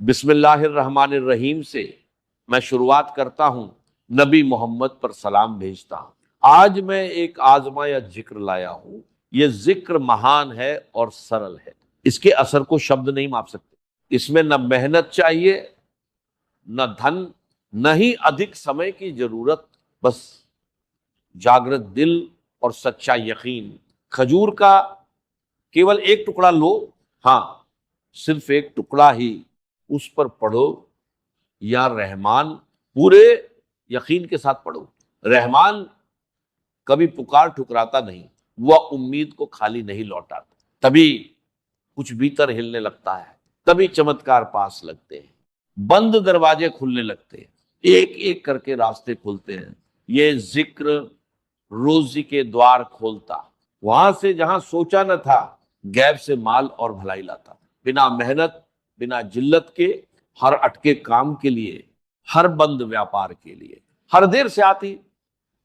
بسم اللہ الرحمن الرحیم سے میں شروعات کرتا ہوں، نبی محمد پر سلام بھیجتا ہوں۔ آج میں ایک آزمایا ذکر لایا ہوں۔ یہ ذکر مہان ہے اور سرل ہے، اس کے اثر کو شبد نہیں ماپ سکتے۔ اس میں نہ محنت چاہیے، نہ دھن، نہ ہی ادھک سمے کی ضرورت، بس جاگرت دل اور سچا یقین۔ کھجور کا کیول ایک ٹکڑا لو، ہاں صرف ایک ٹکڑا ہی، اس پر پڑھو یا رحمان، پورے یقین کے ساتھ پڑھو۔ رحمان کبھی پکار ٹھکراتا نہیں، وہ امید کو خالی نہیں لوٹاتا۔ تبھی کچھ بھیتر ہلنے لگتا ہے، تبھی چمتکار پاس لگتے ہیں، بند دروازے کھلنے لگتے ہیں، ایک ایک کر کے راستے کھلتے ہیں۔ یہ ذکر روزی کے دوار کھولتا، وہاں سے جہاں سوچا نہ تھا، غیب سے مال اور بھلائی لاتا، بنا محنت، بنا جلت کے، ہر اٹکے کام کے لیے، ہر بند ویاپار کے لیے، ہر دیر سے آتی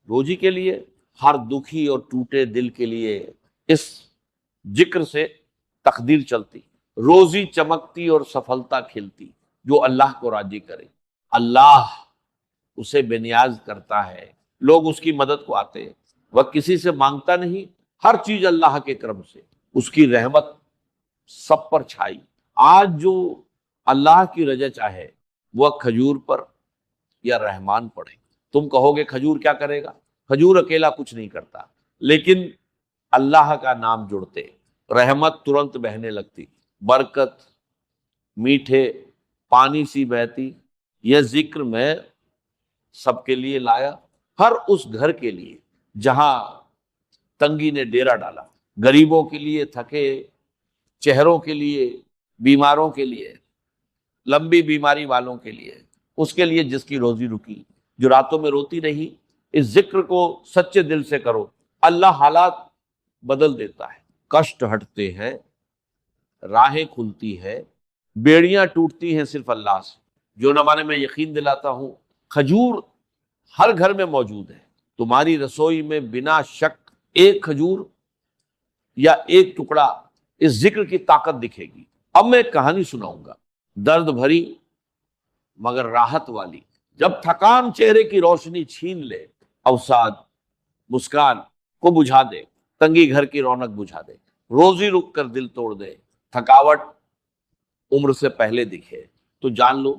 روزی کے لیے، ہر دکھی اور ٹوٹے دل کے لیے اس ذکر سے تقدیر چلتی، روزی چمکتی اور سفلتا کھلتی۔ جو اللہ کو راضی کرے، اللہ اسے بے نیاز کرتا ہے، لوگ اس کی مدد کو آتے ہیں، وہ کسی سے مانگتا نہیں، ہر چیز اللہ کے کرم سے، اس کی رحمت سب پر چھائی۔ آج جو اللہ کی رضا چاہے وہ کھجور پر یا رحمان پڑھے۔ تم کہو گے کھجور کیا کرے گا؟ کھجور اکیلا کچھ نہیں کرتا، لیکن اللہ کا نام جڑتے، رحمت ترنت بہنے لگتی، برکت میٹھے پانی سی بہتی۔ یہ ذکر میں سب کے لیے لایا، ہر اس گھر کے لیے جہاں تنگی نے ڈیرا ڈالا، غریبوں کے لیے، تھکے چہروں کے لیے، بیماروں کے لیے، لمبی بیماری والوں کے لیے، اس کے لیے جس کی روزی رکی، جو راتوں میں روتی نہیں۔ اس ذکر کو سچے دل سے کرو، اللہ حالات بدل دیتا ہے، کشٹ ہٹتے ہیں، راہیں کھلتی ہے، بیڑیاں ٹوٹتی ہیں صرف اللہ سے۔ جو نمانے میں یقین دلاتا ہوں، کھجور ہر گھر میں موجود ہے۔ تمہاری رسوئی میں بنا شک ایک کھجور یا ایک ٹکڑا اس ذکر کی طاقت دکھے گی۔ اب میں ایک کہانی سناؤں گا، درد بھری مگر راحت والی۔ جب تھکان چہرے کی روشنی چھین لے، اوساد مسکان کو بجھا دے، تنگی گھر کی رونق بجھا دے، روزی رک کر دل توڑ دے، تھکاوٹ عمر سے پہلے دکھے، تو جان لو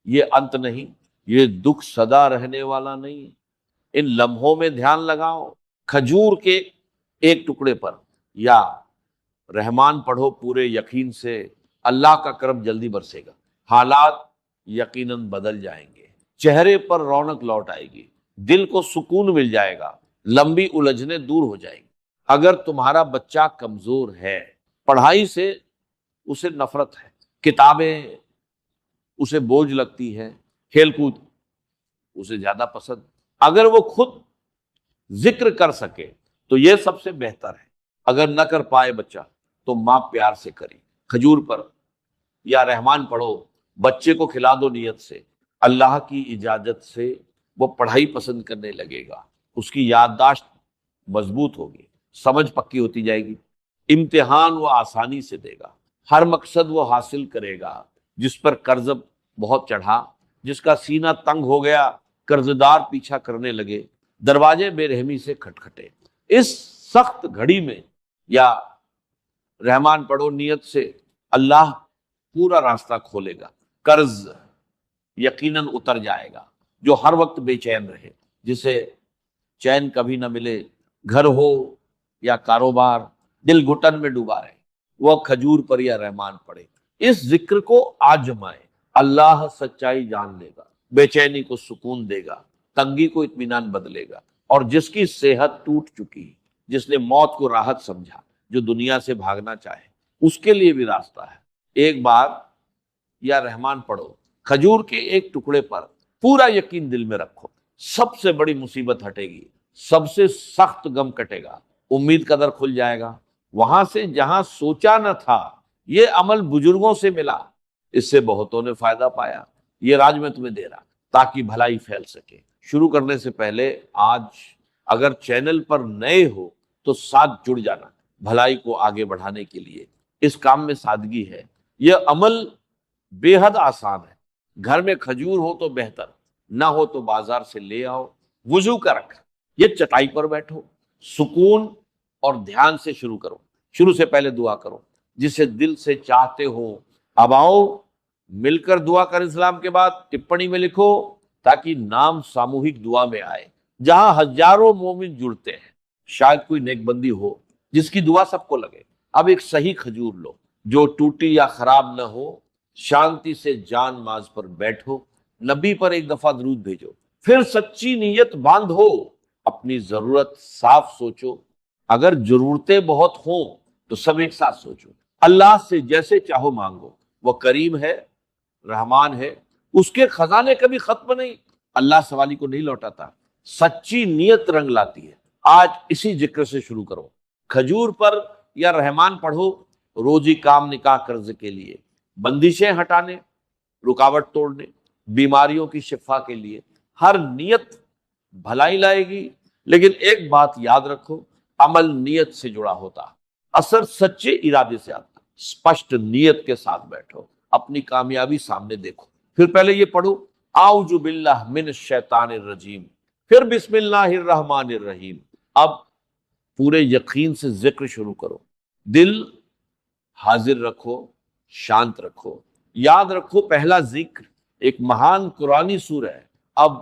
یہ انت نہیں، یہ دکھ سدا رہنے والا نہیں۔ ان لمحوں میں دھیان لگاؤ، کھجور کے ایک ٹکڑے پر، یا رحمان پڑھو پورے یقین سے، اللہ کا کرم جلدی برسے گا، حالات یقیناً بدل جائیں گے، چہرے پر رونق لوٹ آئے گی، دل کو سکون مل جائے گا، لمبی الجھنیں دور ہو جائیں گی۔ اگر تمہارا بچہ کمزور ہے، پڑھائی سے اسے نفرت ہے، کتابیں اسے بوجھ لگتی ہے، کھیل کود اسے زیادہ پسند، اگر وہ خود ذکر کر سکے تو یہ سب سے بہتر ہے۔ اگر نہ کر پائے بچہ تو ماں پیار سے کرے، کھجور پر یا رحمان پڑھو، بچے کو کھلا دو نیت سے، اللہ کی اجازت سے وہ پڑھائی پسند کرنے لگے گا، اس کی یادداشت مضبوط ہوگی، سمجھ پکی ہوتی جائے گی، امتحان وہ آسانی سے دے گا، ہر مقصد وہ حاصل کرے گا۔ جس پر قرض بہت چڑھا، جس کا سینہ تنگ ہو گیا، قرضدار پیچھا کرنے لگے، دروازے بے رحمی سے کھٹکھٹے، اس سخت گھڑی میں یا رحمان پڑھو نیت سے، اللہ پورا راستہ کھولے گا، قرض یقیناً اتر جائے گا۔ جو ہر وقت بے چین رہے، جسے چین کبھی نہ ملے، گھر ہو یا کاروبار، دل گھٹن میں ڈوبا رہے، وہ کھجور پر یا رحمان پڑھے، اس ذکر کو آزمائے، اللہ سچائی جان لے گا، بے چینی کو سکون دے گا، تنگی کو اطمینان بدلے گا۔ اور جس کی صحت ٹوٹ چکی، جس نے موت کو راحت سمجھا، جو دنیا سے بھاگنا چاہے، اس کے لیے بھی راستہ ہے۔ ایک بار یا رحمان پڑھو، کھجور کے ایک ٹکڑے پر پورا یقین دل میں رکھو، سب سے بڑی مصیبت ہٹے گی، سب سے سخت غم کٹے گا، امید کا در کھل جائے گا، وہاں سے جہاں سوچا نہ تھا۔ یہ عمل بزرگوں سے ملا، اس سے بہتوں نے فائدہ پایا۔ یہ راج میں تمہیں دے رہا تاکہ بھلائی پھیل سکے۔ شروع کرنے سے پہلے آج اگر چینل پر نئے ہو تو ساتھ جڑ جانا، بھلائی کو آگے بڑھانے کے لیے۔ اس کام میں سادگی ہے، یہ عمل بے حد آسان ہے۔ گھر میں کھجور ہو تو بہتر، نہ ہو تو بازار سے لے آؤ، وضو کا رکھ، یہ چٹائی پر بیٹھو، سکون اور دھیان سے شروع کرو، شروع سے پہلے دعا کرو جسے دل سے چاہتے ہو۔ اب آؤ مل کر دعا کر، اسلام کے بعد ٹپڑی میں لکھو تاکہ نام ساموہک دعا میں آئے، جہاں ہزاروں مومن جڑتے ہیں، شاید کوئی نیک بندی ہو جس کی دعا سب کو لگے۔ اب ایک صحیح کھجور لو جو ٹوٹی یا خراب نہ ہو، شانتی سے جان ماز پر بیٹھو، نبی پر ایک دفعہ درود بھیجو، پھر سچی نیت باندھو، اپنی ضرورت صاف سوچو، اگر ضرورتیں بہت ہوں تو سب ایک ساتھ سوچو، اللہ سے جیسے چاہو مانگو، وہ کریم ہے، رحمان ہے، اس کے خزانے کبھی ختم نہیں، اللہ سوالی کو نہیں لوٹاتا، سچی نیت رنگ لاتی ہے۔ آج اسی ذکر سے شروع کرو، کھجور پر یا رحمان پڑھو، روزی کام نکاح قرض کے لیے، بندشیں ہٹانے، رکاوٹ توڑنے، بیماریوں کی شفا کے لیے، ہر نیت بھلائی لائے گی۔ لیکن ایک بات یاد رکھو، عمل نیت سے جڑا ہوتا، اثر سچے ارادے سے آتا، اسپشٹ نیت کے ساتھ بیٹھو، اپنی کامیابی سامنے دیکھو، پھر پہلے یہ پڑھو اعوذ باللہ من الشیطان الرجیم، پھر بسم اللہ الرحمن الرحیم۔ اب پورے یقین سے ذکر شروع کرو، دل حاضر رکھو، شانت رکھو، یاد رکھو پہلا ذکر ایک مہان قرآنی سورہ ہے۔ اب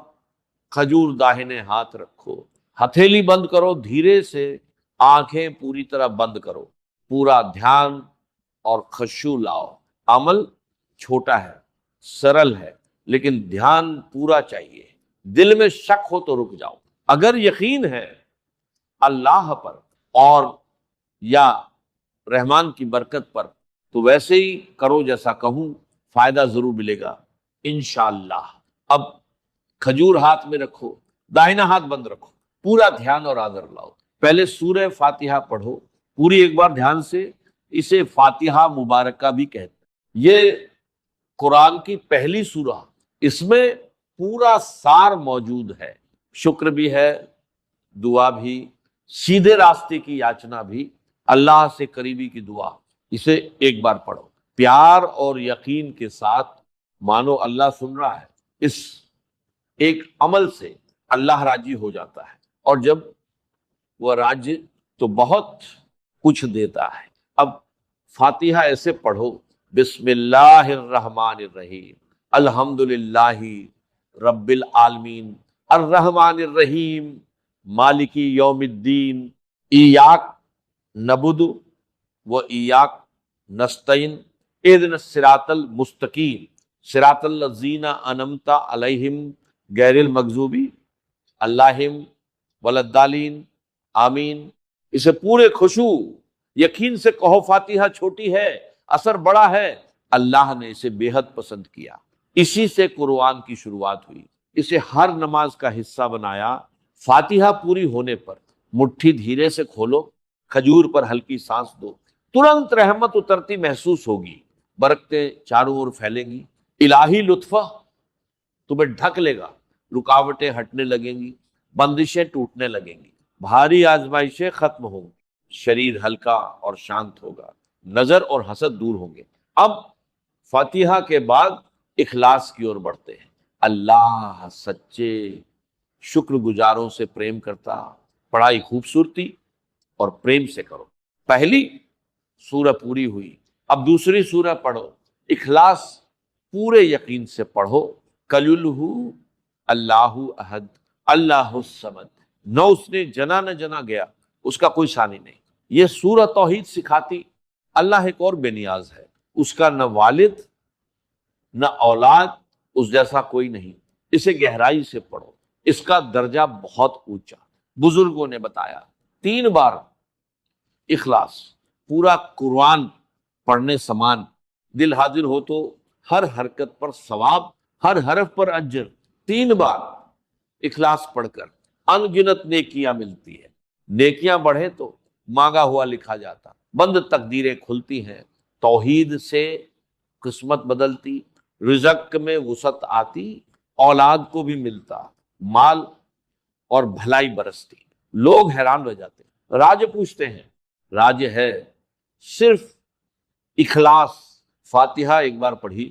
کھجور داہنے ہاتھ رکھو، ہتھیلی بند کرو دھیرے سے، آنکھیں پوری طرح بند کرو، پورا دھیان اور خشوع لاؤ۔ عمل چھوٹا ہے، سرل ہے، لیکن دھیان پورا چاہیے، دل میں شک ہو تو رک جاؤ، اگر یقین ہے اللہ پر اور یا رحمان کی برکت پر تو ویسے ہی کرو جیسا کہوں، فائدہ ضرور ملے گا انشاءاللہ۔ اب کھجور ہاتھ میں رکھو، داہنا ہاتھ بند رکھو، پورا دھیان اور آدر لاؤ، پہلے سورہ فاتحہ پڑھو پوری ایک بار دھیان سے، اسے فاتحہ مبارکہ بھی کہتے ہیں، یہ قرآن کی پہلی سورہ، اس میں پورا سار موجود ہے، شکر بھی ہے، دعا بھی، سیدھے راستے کی یاچنا بھی، اللہ سے قریبی کی دعا۔ اسے ایک بار پڑھو پیار اور یقین کے ساتھ، مانو اللہ سن رہا ہے، اس ایک عمل سے اللہ راضی ہو جاتا ہے، اور جب وہ راضی تو بہت کچھ دیتا ہے۔ اب فاتحہ ایسے پڑھو، بسم اللہ الرحمن الرحیم، الحمدللہ رب العالمین، الرحمن الرحیم، مالکی یوم الدین، ایاک نعبد و ایاک نستعین، اہدنا الصراط المستقیم، صراط الذین انعمت علیہم غیر المغضوب علیہم ولا الضالین، آمین۔ اسے پورے خشوع یقین سے کہو، فاتحہ چھوٹی ہے، اثر بڑا ہے، اللہ نے اسے بے حد پسند کیا، اسی سے قرآن کی شروعات ہوئی، اسے ہر نماز کا حصہ بنایا۔ فاتحہ پوری ہونے پر مٹھی دھیرے سے کھولو، کھجور پر ہلکی سانس دو، ترنت رحمت اترتی محسوس ہوگی، برکتیں چاروں اور پھیلیں گی، الہی لطفہ تمہیں ڈھک لے گا، رکاوٹیں ہٹنے لگیں گی، بندشیں ٹوٹنے لگیں گی، بھاری آزمائشیں ختم ہوں گی، شریر ہلکا اور شانت ہوگا، نظر اور حسد دور ہوں گے۔ اب فاتحہ کے بعد اخلاص کی اور بڑھتے ہیں۔ اللہ سچے شکر گزاروں سے پریم کرتا، پڑھائی خوبصورتی اور پریم سے کرو۔ پہلی سورہ پوری ہوئی، اب دوسری سورہ پڑھو، اخلاص پورے یقین سے پڑھو، قل ہو اللہ احد اللہ الصمد، نہ اس نے جنا نہ جنا گیا، اس کا کوئی ثانی نہیں۔ یہ سورہ توحید سکھاتی اللہ ایک اور بے نیاز ہے، اس کا نہ والد نہ اولاد، اس جیسا کوئی نہیں، اسے گہرائی سے پڑھو، اس کا درجہ بہت اونچا۔ بزرگوں نے بتایا 3 بار اخلاص، پورا قرآن پڑھنے سمان، دل حاضر ہو تو ہر حرکت پر ثواب، ہر حرف پر اجر۔ 3 بار اخلاص پڑھ کر ان گنت نیکیاں ملتی ہیں، نیکیاں بڑھیں تو مانگا ہوا لکھا جاتا، بند تقدیریں کھلتی ہیں، توحید سے قسمت بدلتی، رزق میں وسعت آتی، اولاد کو بھی ملتا، مال اور بھلائی برستی۔ لوگ حیران رہ جاتے ہیں، راج پوچھتے ہیں، راج ہے صرف اخلاص۔ فاتحہ ایک بار پڑھی